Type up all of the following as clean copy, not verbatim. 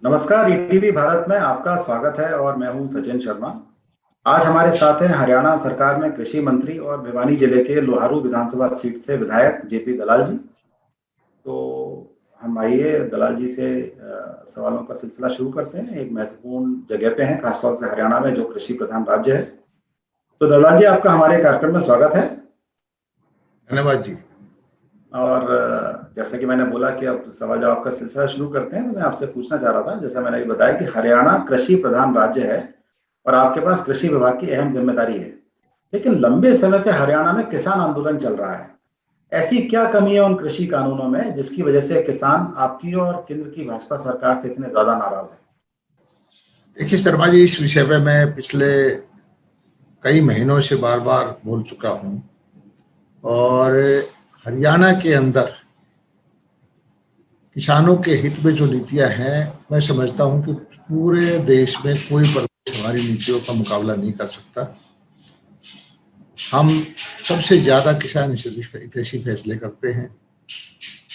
नमस्कार। ईटीवी भारत में आपका स्वागत है और मैं हूं सचिन शर्मा। आज हमारे साथ हैं हरियाणा सरकार में कृषि मंत्री और भिवानी जिले के लोहारू विधानसभा सीट से विधायक जेपी दलाल जी। तो हम आइए दलाल जी से सवालों का सिलसिला शुरू करते हैं। एक महत्वपूर्ण जगह पे हैं, खासतौर से हरियाणा में जो कृषि प्रधान राज्य है। तो दलाल जी, आपका हमारे कार्यक्रम में स्वागत है। धन्यवाद जी। और जैसा कि मैंने बोला कि अब सवाल जवाब का सिलसिला शुरू करते हैं, तो मैं आपसे पूछना चाह रहा था, जैसा मैंने अभी बताया कि हरियाणा कृषि प्रधान राज्य है और आपके पास कृषि विभाग की अहम जिम्मेदारी है। लेकिन लंबे समय से हरियाणा में किसान आंदोलन चल रहा है। ऐसी क्या कमी है उन कृषि कानूनों में जिसकी वजह से किसान आपकी और केंद्र की भाजपा सरकार से इतने ज्यादा नाराज है? देखिए शर्मा जी, इस विषय पे मैं पिछले कई महीनों से बार बार बोल चुका हूँ। और हरियाणा के अंदर किसानों के हित में जो नीतियां हैं, मैं समझता हूँ कि पूरे देश में कोई प्रदेश हमारी नीतियों का मुकाबला नहीं कर सकता। हम सबसे ज्यादा किसान हितैषी फैसले करते हैं।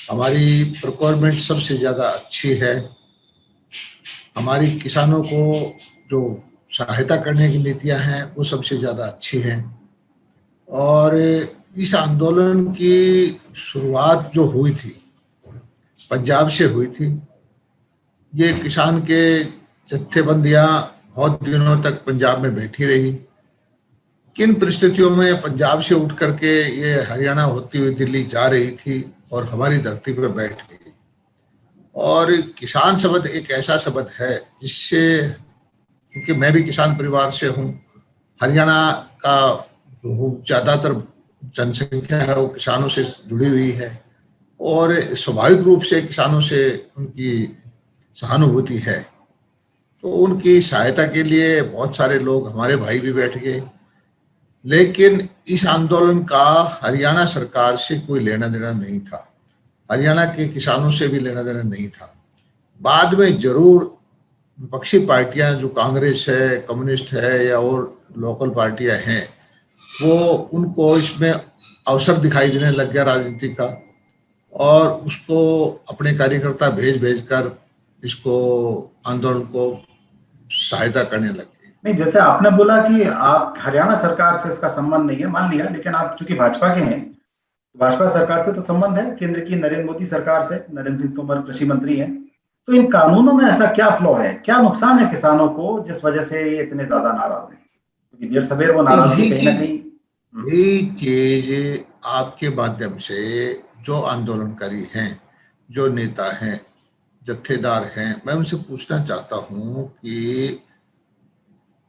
हमारी प्रोक्योरमेंट सबसे ज्यादा अच्छी है। हमारी किसानों को जो सहायता करने की नीतियां हैं वो सबसे ज़्यादा अच्छी हैं। और इस आंदोलन की शुरुआत जो हुई थी पंजाब से हुई थी। ये किसान के जत्थेबंदियां बहुत दिनों तक पंजाब में बैठी रही। किन परिस्थितियों में पंजाब से उठ करके ये हरियाणा होती हुई दिल्ली जा रही थी और हमारी धरती पर बैठ गई। और किसान शब्द एक ऐसा शब्द है जिससे, क्योंकि मैं भी किसान परिवार से हूँ, हरियाणा का ज़्यादातर जनसंख्या है वो किसानों से जुड़ी हुई है और स्वाभाविक रूप से किसानों से उनकी सहानुभूति है। तो उनकी सहायता के लिए बहुत सारे लोग, हमारे भाई भी बैठ गए। लेकिन इस आंदोलन का हरियाणा सरकार से कोई लेना देना नहीं था, हरियाणा के किसानों से भी लेना देना नहीं था। बाद में जरूर विपक्षी पार्टियां जो कांग्रेस है, कम्युनिस्ट है या और लोकल पार्टियां हैं, वो उनको इसमें अवसर दिखाई देने लग गया राजनीति का और उसको अपने कार्यकर्ता भेज भेज कर इसको आंदोलन को सहायता करने लग गए। नहीं, जैसे आपने बोला कि आप हरियाणा सरकार से इसका संबंध नहीं है, मान लिया, लेकिन आप चूंकि भाजपा के हैं, भाजपा सरकार से तो संबंध है, केंद्र की नरेंद्र मोदी सरकार से। नरेंद्र सिंह तोमर कृषि मंत्री हैं। तो इन कानूनों में ऐसा क्या फ्लॉ है, क्या नुकसान है किसानों को जिस वजह से ये इतने ज्यादा नाराज हैं? क्योंकि देर सवेर वो नाराजगी कहीं ना कहीं। यही चीज आपके माध्यम से जो आंदोलनकारी हैं, जो नेता हैं, जत्थेदार हैं, मैं उनसे पूछना चाहता हूं कि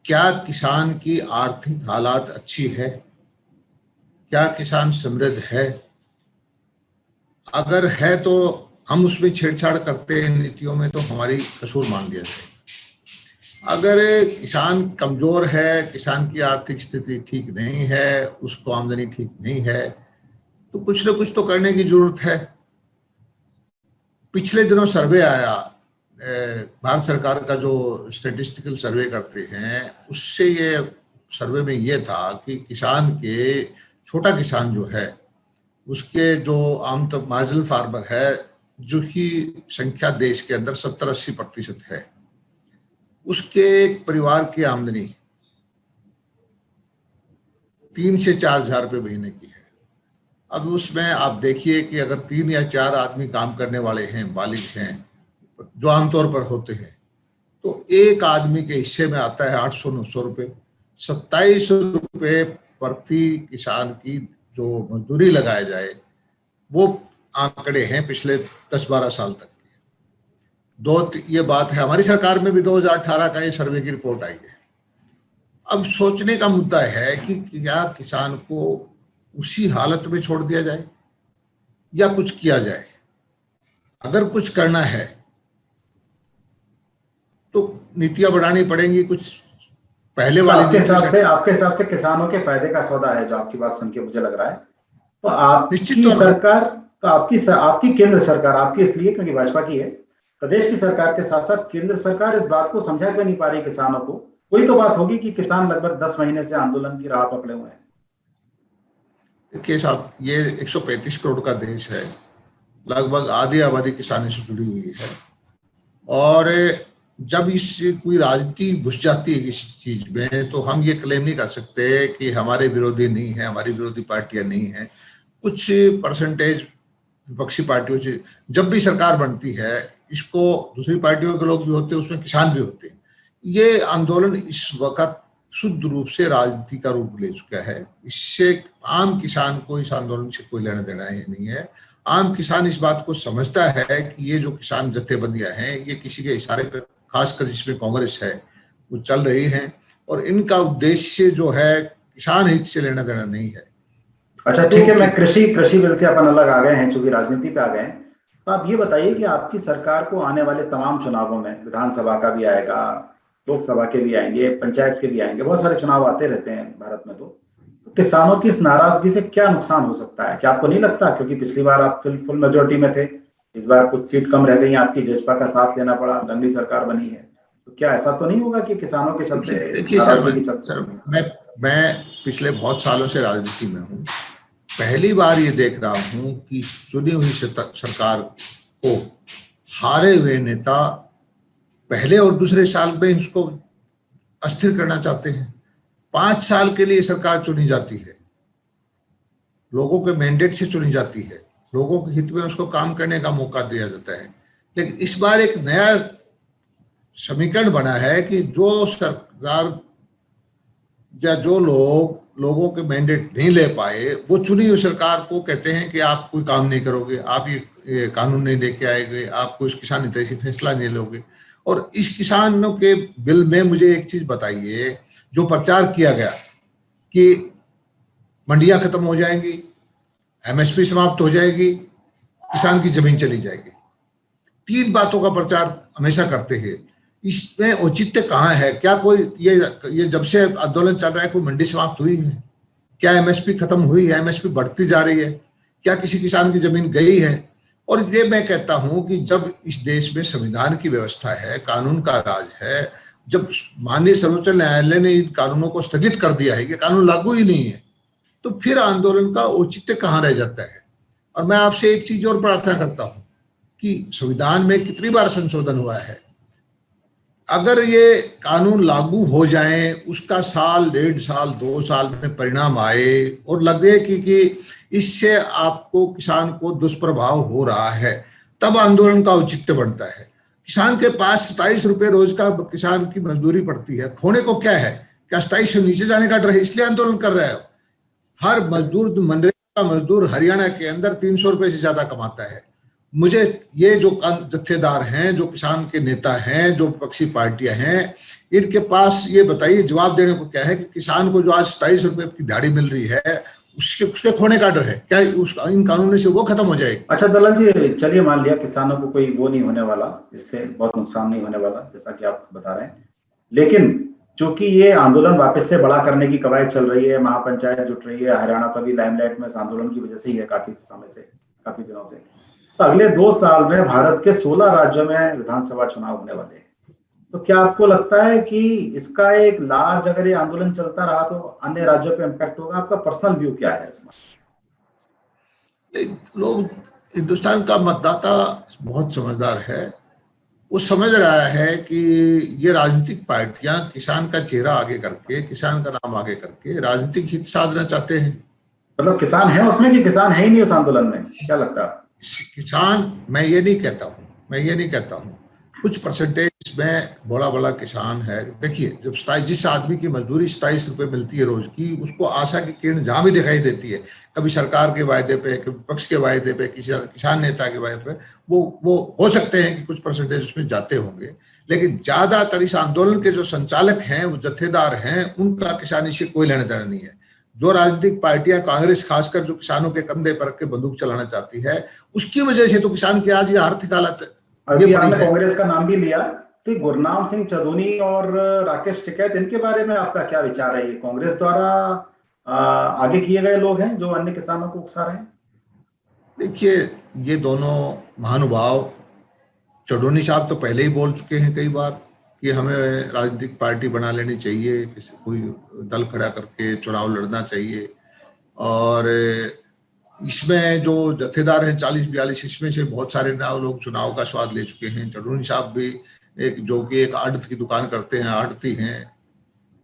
क्या किसान की आर्थिक हालात अच्छी है? क्या किसान समृद्ध है? अगर है तो हम उसमें छेड़छाड़ करते हैं नीतियों में तो हमारी कसूर मान लिया जाए। अगर किसान कमजोर है, किसान की आर्थिक स्थिति ठीक नहीं है, उसको आमदनी ठीक नहीं है, तो कुछ ना कुछ तो करने की जरूरत है। पिछले दिनों सर्वे आया, भारत सरकार का जो स्टेटिस्टिकल सर्वे करते हैं उससे ये सर्वे में ये था कि किसान के, छोटा किसान जो है उसके जो आमतौर मार्जिनल फार्मर है, जो की संख्या देश के अंदर 70-80% है, उसके एक परिवार की आमदनी 3 से 4 हजार रुपये महीने की है। अब उसमें आप देखिए कि अगर 3 या 4 आदमी काम करने वाले हैं, बालिग हैं, जो आमतौर पर होते हैं, तो एक आदमी के हिस्से में आता है 800-900 रुपये। 27 रुपये प्रति किसान की जो मजदूरी लगाया जाए, वो आंकड़े हैं पिछले 10-12 साल तक के। ये बात है, हमारी सरकार में भी 2018 का ये सर्वे की रिपोर्ट आई है। अब सोचने का मुद्दा है कि क्या किसान को उसी हालत में छोड़ दिया जाए या कुछ किया जाए। अगर कुछ करना है तो नीतियां बढ़ानी पड़ेंगी, कुछ पहले तो वाली नीतियों से। आपके हिसाब से किसानों के फायदे का सौदा है जो आपकी बात सुन के मुझे लग रहा है। तो निश्चित आपकी तौर पर सरकार, तो आपकी केंद्र सरकार, आपकी इसलिए क्योंकि भाजपा की है, प्रदेश की सरकार के साथ साथ केंद्र सरकार इस बात को समझा क्यों नहीं पा रही किसानों को? कोई तो बात होगी कि किसान लगभग 10 महीने से आंदोलन की राह पकड़े हुए हैं। देखिए साहब, ये 135 करोड़ का देश है, लगभग आधी आबादी किसानी से जुड़ी हुई है और जब इस कोई राजनीति घुस जाती है इस चीज में, तो हम ये क्लेम नहीं कर सकते कि हमारे विरोधी नहीं है, हमारी विरोधी पार्टियां नहीं है। कुछ परसेंटेज विपक्षी पार्टियों से जब भी सरकार बनती है, इसको दूसरी पार्टियों के लोग भी होते हैं, उसमें किसान भी होते हैं। ये आंदोलन इस वक्त शुद्ध रूप से राजनीति का रूप ले चुका है। इससे आम किसान को इस आंदोलन से कोई लेना देना ही नहीं है। आम किसान इस बात को समझता है कि ये जो किसान जत्थेबंदियां हैं, ये किसी के इशारे पर, खासकर जिसमें कांग्रेस है, वो चल रही हैं, और इनका उद्देश्य जो है किसान हित से लेना देना नहीं है। अच्छा, ठीक है। मैं कृषि कृषि बिल से अपन अलग आ गए हैं, चूंकि राजनीति पे आ गए हैं, तो आप ये बताइए कि आपकी सरकार को आने वाले तमाम चुनावों में, विधानसभा का भी आएगा, लोकसभा के भी आएंगे, पंचायत के भी आएंगे, बहुत सारे चुनाव आते रहते हैं भारत में, तो किसानों की इस नाराजगी से क्या नुकसान हो सकता है? क्या आपको नहीं लगता, क्योंकि पिछली बार आप फुल मेजोरिटी में थे, इस बार कुछ सीट कम रह गई, आपकी जजपा का साथ लेना पड़ा, दंगली सरकार बनी है, तो क्या ऐसा तो नहीं होगा कि किसानों के चलते, देखिए सर, मैं पिछले बहुत सालों से राजनीति में हूँ। पहली बार ये देख रहा हूँ कि चुनी हुई सरकार को हारे हुए नेता पहले और दूसरे साल में इसको अस्थिर करना चाहते हैं। 5 साल के लिए सरकार चुनी जाती है, लोगों के मैंडेट से चुनी जाती है, लोगों के हित में उसको काम करने का मौका दिया जाता है। लेकिन इस बार एक नया समीकरण बना है कि जो सरकार या जो लोगों के मैंडेट नहीं ले पाए, वो चुनी हुई सरकार को कहते हैं कि आप कोई काम नहीं करोगे, आप ये कानून नहीं लेके आएंगे, आप कोई किसान हित से फैसला नहीं लोगे। और इस किसानों के बिल में मुझे एक चीज बताइए, जो प्रचार किया गया कि मंडियां खत्म हो जाएंगी, एमएसपी समाप्त हो जाएगी, किसान की जमीन चली जाएगी, 3 बातों का प्रचार हमेशा करते हैं। इसमें औचित्य कहाँ है? क्या कोई ये जब से आंदोलन चल रहा है, कोई मंडी समाप्त हुई है? क्या एमएसपी खत्म हुई है? एमएसपी बढ़ती जा रही है? क्या किसी किसान की जमीन गई है? और ये मैं कहता हूं कि जब इस देश में संविधान की व्यवस्था है, कानून का राज है, जब माननीय सर्वोच्च न्यायालय ने इन कानूनों को स्थगित कर दिया है कि कानून लागू ही नहीं है, तो फिर आंदोलन का औचित्य कहाँ रह जाता है? और मैं आपसे एक चीज और प्रार्थना करता हूं कि संविधान में कितनी बार संशोधन हुआ है, अगर ये कानून लागू हो जाए, उसका साल, 1.5 साल, 2 साल में परिणाम आए और लगे कि इससे आपको, किसान को दुष्प्रभाव हो रहा है, तब आंदोलन का औचित्य बनता है। किसान के पास 27 रुपए रोज का किसान की मजदूरी पड़ती है, खोने को क्या है? क्या 27 से नीचे जाने का डर है इसलिए आंदोलन कर रहे हो? हर मजदूर, मनरेगा का मजदूर हरियाणा के अंदर 300 रुपए से ज्यादा कमाता है। मुझे ये जो जत्थेदार हैं, जो किसान के नेता हैं, जो विपक्षी पार्टियां हैं, इनके पास ये बताइए जवाब देने को क्या है कि किसान को जो आज 27 रुपए की दिहाड़ी मिल रही है, उसके खोने का डर है क्या? इन कानूनों से वो खत्म हो जाएगी? अच्छा दलाल जी, चलिए मान लिया किसानों को कोई वो नहीं होने वाला, इससे बहुत नुकसान नहीं होने वाला जैसा कि आप बता रहे हैं, लेकिन चूंकि ये आंदोलन वापस से बड़ा करने की कवायद चल रही है, महापंचायत जुट रही है, हरियाणा तो अभी लाइमलाइट में इस आंदोलन की वजह से ही है, काफी समय से, काफी दिनों से, तो अगले 2 साल में भारत के 16 राज्यों में विधानसभा चुनाव होने वाले हैं। तो क्या आपको लगता है कि इसका एक लार्ज, अगर ये आंदोलन चलता रहा तो अन्य राज्यों पे इम्पैक्ट होगा? आपका पर्सनल व्यू क्या है इसमें? लोग, हिंदुस्तान का मतदाता बहुत समझदार है, वो समझ रहा है कि ये राजनीतिक पार्टियां किसान का चेहरा आगे करके, किसान का नाम आगे करके राजनीतिक हित साधना चाहते हैं। मतलब किसान है उसमें कि किसान है ही नहीं उस आंदोलन में? क्या लगता है? किसान, मैं ये नहीं कहता हूँ, कुछ परसेंटेज में बड़ा किसान है। देखिए, जब जिस आदमी की मजदूरी 27 रुपए मिलती है रोज की, उसको आशा की किरण जहां भी दिखाई देती है, कभी सरकार के वायदे पे, कभी विपक्ष के वायदे पे, किसी किसान नेता के वायदे पे, वो हो सकते हैं कि कुछ परसेंटेज उसमें जाते होंगे, लेकिन ज्यादातर इस आंदोलन के जो संचालक हैं, वो जत्थेदार हैं, उनका किसानी से कोई लेना देना नहीं है। जो राजनीतिक पार्टियां, कांग्रेस खासकर, जो किसानों के कंधे पर के बंदूक चलाना चाहती है, उसकी वजह से तो किसान की आज ये आर्थिक हालत अभी आपने कांग्रेस का नाम भी लिया, तो गुरनाम सिंह चौधरी और राकेश टिकैत, इनके बारे में आपका क्या विचार है? ये कांग्रेस द्वारा आगे किए गए लोग हैं जो अन्य किसानों को उकसा रहे हैं? देखिए, ये दोनों महानुभाव, चौधरी साहब तो पहले ही बोल चुके हैं कई बार कि हमें राजनीतिक पार्टी बना लेनी चाहिए, कोई दल खड़ा करके चुनाव लड़ना चाहिए। और इसमें जो जत्थेदार हैं 40-42, इसमें से बहुत सारे लोग चुनाव का स्वाद ले चुके हैं। चौधरी साहब भी एक जो कि एक आड़त की दुकान करते हैं, आड़ती हैं,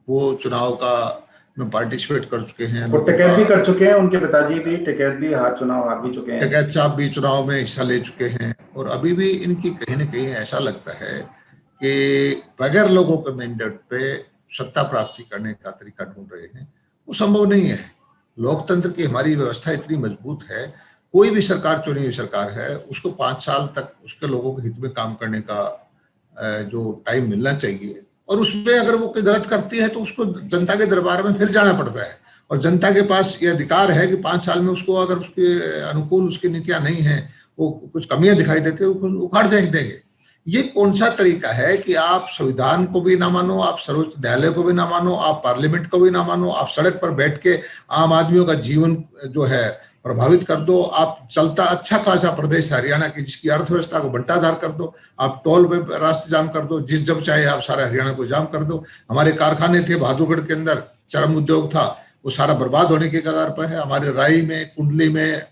वो चुनाव का में पार्टिसिपेट कर चुके हैं। वो टिकैत भी कर चुके हैं, उनके पिताजी भी टिकैत भी चुनाव हार भी चुके हैं। टिकैत साहब भी चुनाव में हिस्सा ले चुके हैं और अभी भी इनकी कहीं ना कहीं ऐसा लगता है कि बगैर लोगों के मैंडेट पे सत्ता प्राप्ति करने का तरीका ढूंढ रहे हैं। वो संभव नहीं है। लोकतंत्र की हमारी व्यवस्था इतनी मजबूत है, कोई भी सरकार चुनी हुई सरकार है, उसको 5 साल तक उसके लोगों के हित में काम करने का जो टाइम मिलना चाहिए, और उसमें अगर वो कोई गलत करती है तो उसको जनता के दरबार में फिर जाना पड़ता है, और जनता के पास ये अधिकार है कि 5 साल में उसको अगर उसके अनुकूल उसकी नीतियां नहीं है, वो कुछ कमियां दिखाई देती है, वो उखाड़ फेंक देंगे। ये कौन सा तरीका है कि आप संविधान को भी ना मानो, आप सर्वोच्च न्यायालय को भी ना मानो, आप पार्लियामेंट को भी ना मानो, आप सड़क पर बैठ के आम आदमियों का जीवन जो है प्रभावित कर दो, आप चलता अच्छा खासा प्रदेश हरियाणा की जिसकी अर्थव्यवस्था को बंटाधार कर दो, आप टोल पे रास्ते जाम कर दो, जिस जब चाहे आप सारे हरियाणा को जाम कर दो। हमारे कारखाने थे बहादुरगढ़ के अंदर, चरम उद्योग था, वो सारा बर्बाद होने के कगार पर है। हमारे राई में, कुंडली में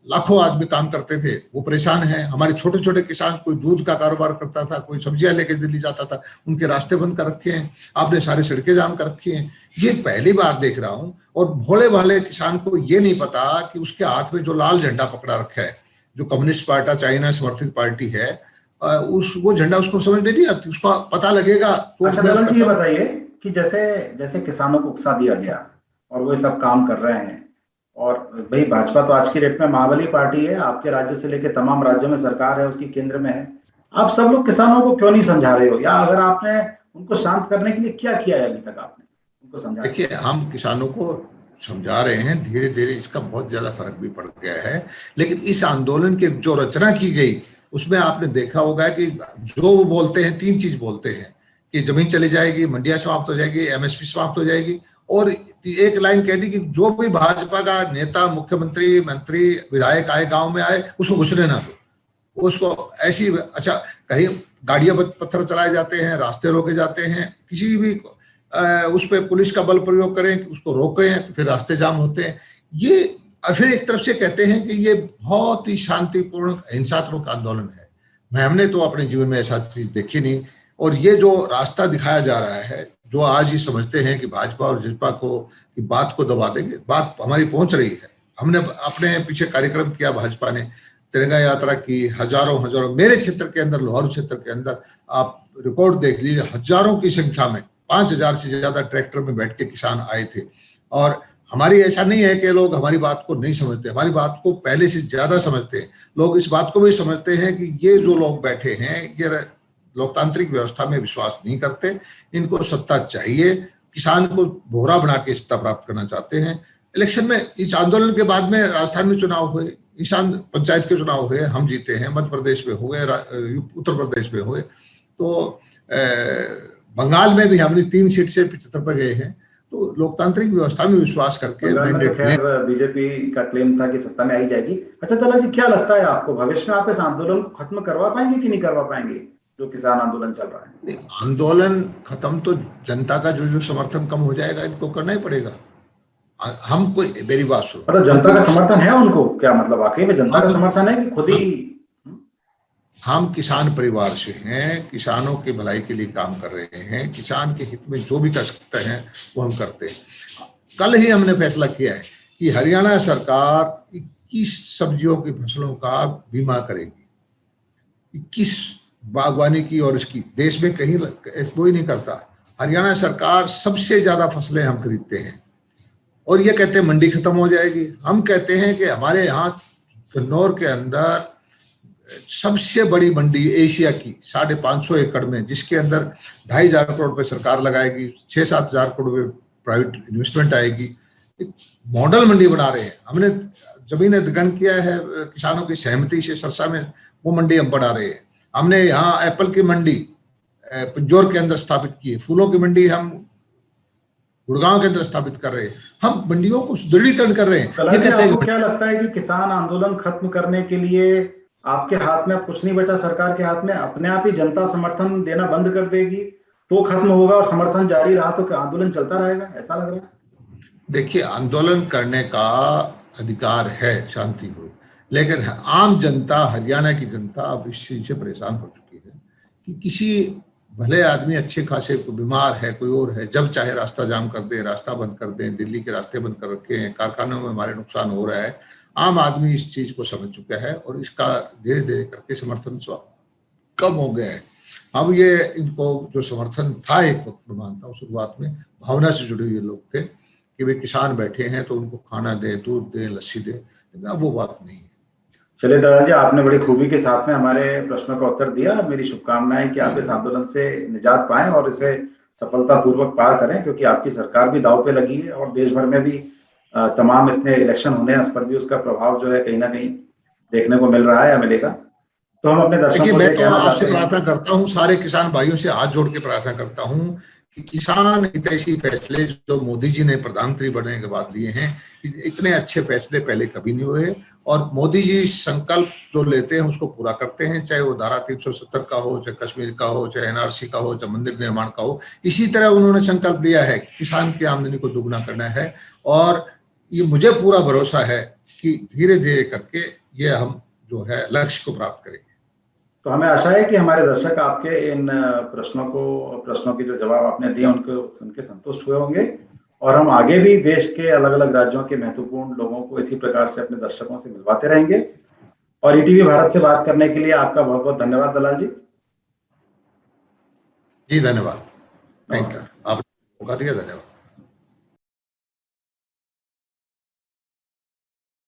लाखों आदमी काम करते थे, वो परेशान हैं। हमारे छोटे छोटे किसान, कोई दूध का कारोबार करता था, कोई सब्जियां लेके दिल्ली जाता था, उनके रास्ते बंद कर रखे हैं, आपने सारे सड़कें जाम कर रखी हैं। ये पहली बार देख रहा हूं। और भोले भाले किसान को ये नहीं पता कि उसके हाथ में जो लाल झंडा पकड़ा रखा है, जो कम्युनिस्ट पार्टी, चाइना समर्थित पार्टी है, उस वो झंडा उसको समझ में नहीं आती, उसको पता लगेगा तो। अच्छा दलाल जी, ये बताइए कि जैसे जैसे किसानों को उकसा दिया गया और वो ये सब काम कर रहे हैं, और भाई भाजपा तो आज की डेट में महाबली पार्टी है, आपके राज्य से लेकर तमाम राज्यों में सरकार है, उसकी केंद्र में है। आप सब लोग किसानों को क्यों नहीं समझा रहे हो, या अगर आपने उनको शांत करने के लिए क्या किया है अभी तक आपने उनको समझा? देखिए, हम किसानों को समझा रहे हैं, धीरे धीरे इसका बहुत ज्यादा फर्क भी पड़ गया है। लेकिन इस आंदोलन की जो रचना की गई, उसमें आपने देखा होगा कि जो वो बोलते हैं, 3 चीज बोलते हैं कि जमीन चली जाएगी, मंडियां समाप्त हो जाएगी, एमएसपी समाप्त हो जाएगी, और एक लाइन कह दी कि जो भी भाजपा का नेता, मुख्यमंत्री, मंत्री, विधायक आए, गांव में आए, उसको घुसने ना दो। उसको ऐसी, अच्छा, कहीं गाड़ियां पत्थर चलाए जाते हैं, रास्ते रोके जाते हैं, किसी भी उस पर पुलिस का बल प्रयोग करें, उसको रोकें तो फिर रास्ते जाम होते हैं। ये फिर एक तरफ से कहते हैं कि ये बहुत ही शांतिपूर्ण हिंसात्मक आंदोलन है। हमने तो अपने जीवन में ऐसा चीज देखी नहीं। और ये जो रास्ता दिखाया जा रहा है, जो आज ही समझते हैं कि भाजपा और जिसपा को की बात को दबा देंगे, बात हमारी पहुंच रही है। हमने अपने पीछे कार्यक्रम किया, भाजपा ने तिरंगा यात्रा की, हजारों मेरे क्षेत्र के अंदर, लोहारू क्षेत्र के अंदर आप रिकॉर्ड देख लीजिए, हजारों की संख्या में 5,000 से ज्यादा ट्रैक्टर में बैठ के किसान आए थे। और हमारी ऐसा नहीं है कि लोग हमारी बात को नहीं समझते, हमारी बात को पहले से ज्यादा समझते हैं। लोग इस बात को भी समझते हैं कि ये जो लोग बैठे हैं, ये लोकतांत्रिक व्यवस्था में विश्वास नहीं करते, इनको सत्ता चाहिए, किसान को भोरा बना के सत्ता प्राप्त करना चाहते हैं। इलेक्शन में, इस आंदोलन के बाद में राजस्थान में चुनाव हुए, ईशान पंचायत के चुनाव हुए, हम जीते हैं, मध्य प्रदेश में हुए, उत्तर प्रदेश में हुए, तो बंगाल में भी हमने 3 सीट से 75 पर गए हैं। तो लोकतांत्रिक व्यवस्था में विश्वास करके बीजेपी का क्लेम था कि सत्ता में आई जाएगी। अच्छा दलाल जी, क्या लगता है आपको, भविष्य में आप इस आंदोलन को खत्म करवा पाएंगे कि नहीं करवा पाएंगे, जो किसान आंदोलन चल रहा है? आंदोलन खत्म तो जनता का जो समर्थन कम हो जाएगा, इनको करना ही पड़ेगा। हम कोई, मेरी बात सुनो, मतलब जनता का समर्थन है उनको, क्या मतलब वाकई में जनता का समर्थन है कि खुद ही? हम किसान परिवार से हैं, किसानों की भलाई के लिए काम कर रहे हैं, किसान के हित में जो भी कर सकते हैं वो हम करते हैं। कल ही हमने फैसला किया है कि हरियाणा सरकार 21 सब्जियों की फसलों का बीमा करेगी। 21 बागवानी की, और इसकी देश में कहीं कोई नहीं करता। हरियाणा सरकार सबसे ज्यादा फसलें हम खरीदते हैं, और ये कहते हैं मंडी खत्म हो जाएगी। हम कहते हैं कि हमारे यहाँ कन्नौर के अंदर सबसे बड़ी मंडी एशिया की 550 एकड़ में, जिसके अंदर 2,500 करोड़ रुपए सरकार लगाएगी, 6-7 हजार करोड़ रुपए प्राइवेट इन्वेस्टमेंट आएगी। एक मॉडल मंडी बना रहे हैं। हमने जमीन अधिग्रहण किया है किसानों की सहमति से, सरसा में वो मंडी हम बढ़ा रहे हैं। हमने यहाँ एप्पल की मंडी पिंजौर के अंदर स्थापित की है, फूलों की मंडी हम गुड़गांव के अंदर स्थापित कर रहे हैं। हम मंडियों को सुदृढ़ीकरण कर रहे हैं। ये कहते हैं, क्या लगता है कि किसान आंदोलन खत्म करने के लिए आपके हाथ में कुछ नहीं बचा, सरकार के हाथ में अपने आप ही जनता समर्थन देना बंद कर देगी तो खत्म होगा, और समर्थन जारी रहा तो आंदोलन चलता रहेगा, ऐसा लग रहा है? देखिए, आंदोलन करने का अधिकार है शांतिपूर्ण, लेकिन आम जनता, हरियाणा की जनता अब इस चीज से परेशान हो चुकी है। कि किसी भले आदमी अच्छे खासे बीमार है, कोई और है, जब चाहे रास्ता जाम कर दे, रास्ता बंद कर दें, दिल्ली के रास्ते बंद कर रखे हैं, कारखानों में हमारे नुकसान हो रहा है। आम आदमी इस चीज को समझ चुका है और इसका धीरे धीरे करके समर्थन कम हो गया है। अब ये इनको जो समर्थन था एक वक्त में, मानता हूँ शुरुआत में भावना से जुड़े हुए लोग थे कि वे किसान बैठे हैं तो उनको खाना दे, दूध दे, लस्सी दे, लेकिन अब वो बात नहीं है। चलिए दादाजी, आपने बड़ी खूबी के साथ में हमारे प्रश्नों का उत्तर दिया। मेरी शुभकामनाएं कि आप इस आंदोलन से निजात पाएं और इसे सफलतापूर्वक पार करें, क्योंकि आपकी सरकार भी दांव पे लगी है और देश भर में भी तमाम इतने इलेक्शन होने हैं, उस पर भी उसका प्रभाव जो है कहीं ना कहीं देखने को मिल रहा है या मिलेगा। तो हम अपने दर्शकों देखिए, को मैं ये तो कहना आपसे चाहते हैं। प्रार्थना करता हूँ, सारे किसान भाइयों से हाथ जोड़ के प्रार्थना करता हूँ कि किसान हितैषी फैसले जो मोदी जी ने प्रधानमंत्री बनने के बाद लिए हैं, इतने अच्छे फैसले पहले कभी नहीं हुए। और मोदी जी संकल्प जो लेते हैं उसको पूरा करते हैं, चाहे वो धारा 370 का हो, चाहे कश्मीर का हो, चाहे एनआरसी का हो, चाहे मंदिर निर्माण का हो। इसी तरह उन्होंने संकल्प लिया है कि किसान की आमदनी को दुगना करना है, और ये मुझे पूरा भरोसा है कि धीरे धीरे करके ये हम जो है लक्ष्य को प्राप्त करेंगे। तो हमें आशा है कि हमारे दर्शक आपके इन प्रश्नों के जो जवाब आपने दिए उनको सुन के संतुष्ट हुए होंगे, और हम आगे भी देश के अलग अलग राज्यों के महत्वपूर्ण लोगों को इसी प्रकार से अपने दर्शकों से मिलवाते रहेंगे। और ईटीवी भारत से बात करने के लिए आपका बहुत बहुत धन्यवाद दलाल जी। जी धन्यवाद, थैंक यू, नमस्कार। आपने मौका दिया, धन्यवाद।